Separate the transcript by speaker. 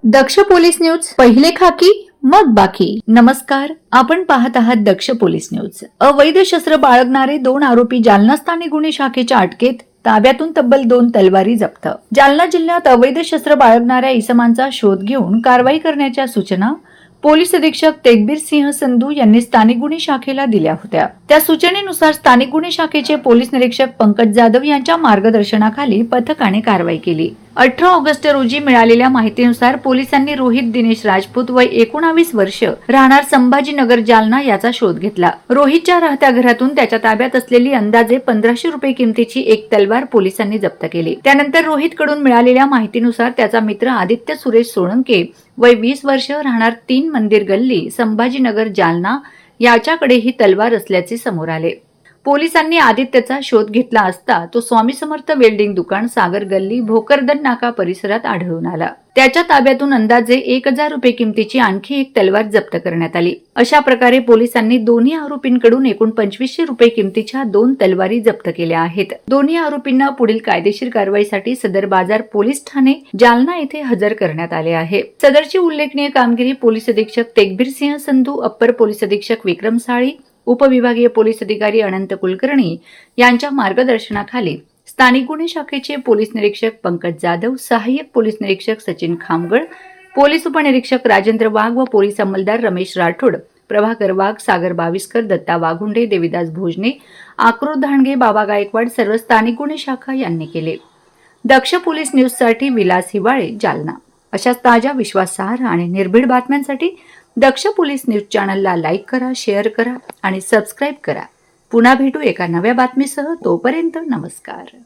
Speaker 1: दक्ष police news, पहिले खाकी मग बाकी. नमस्कार, आपण पाहत आहात दक्ष पोलीस न्यूज. अवैध शस्त्र बाळगणारे 2 आरोपी जालना स्थानिक गुन्हे शाखेच्या अटकेत. ताब्यातून तब्बल 2 तलवारी जप्त. जालना जिल्ह्यात अवैध शस्त्र बाळगणाऱ्या इसमांचा शोध घेऊन कारवाई करण्याच्या सूचना पोलीस अधीक्षक तेगबीर सिंह संधू यांनी स्थानिक गुन्हे शाखेला दिल्या होत्या. त्या सूचनेनुसार स्थानिक गुन्हे शाखेचे पोलीस निरीक्षक पंकज जाधव यांच्या मार्गदर्शनाखाली पथकाने कारवाई केली. 18 ऑगस्ट रोजी मिळालेल्या माहितीनुसार पोलिसांनी रोहित दिनेश राजपूत वय 19 वर्ष राहणार संभाजीनगर जालना याचा शोध घेतला. रोहितच्या राहत्या घरातून त्याच्या ताब्यात असलेली अंदाजे 1500 रुपये किमतीची एक तलवार पोलिसांनी जप्त केली. त्यानंतर रोहित कडून मिळालेल्या माहितीनुसार त्याचा मित्र आदित्य सुरेश सोळंके वय 20 वर्ष राहणार 3 मंदिर गल्ली संभाजीनगर जालना याच्याकडे ही तलवार असल्याचे समोर आले. पोलिसांनी आदित्यचा शोध घेतला असता तो स्वामी समर्थ वेल्डिंग दुकान सागर गल्ली भोकरदन नाका परिसरात आढळून आला. त्याच्या ताब्यातून अंदाजे 1000 रुपये किमतीची आणखी एक तलवार जप्त करण्यात आली. अशा प्रकारे पोलिसांनी दोन्ही आरोपींकडून एकूण 2500 रुपये किमतीच्या 2 तलवारी जप्त केल्या आहेत. दोन्ही आरोपींना पुढील कायदेशीर कारवाईसाठी सदर बाजार पोलीस ठाणे जालना येथे हजर करण्यात आले आहे. सदरची उल्लेखनीय कामगिरी पोलीस अधीक्षक तेगबीर सिंह संधू, अप्पर पोलीस अधीक्षक विक्रम साळी, उपविभागीय पोलीस अधिकारी अनंत कुलकर्णी यांच्या मार्गदर्शनाखाली स्थानिक गुन्हे शाखेचे पोलीस निरीक्षक पंकज जाधव, सहाय्यक पोलीस निरीक्षक सचिन खामगळ, पोलीस उपनिरीक्षक राजेंद्र वाघ व पोलीस अंमलदार रमेश राठोड, प्रभाकर वाघ, सागर बाविस्कर, दत्ता वाघुंडे, देविदास भोजने, आक्रोध धांडगे, बाबा गायकवाड सर्व स्थानिक गुन्हे शाखा यांनी केले. दक्ष पोलीस न्यूजसाठी विलास हिवाळे, जालना. अशाच ताज्या, विश्वासार्ह आणि निर्भीड बातम्यांसाठी दक्ष पोलीस न्यूज चॅनलला लाईक करा, शेअर करा आणि सबस्क्राईब करा. पुन्हा भेटू एका नव्या बातमीसह. तोपर्यंत नमस्कार.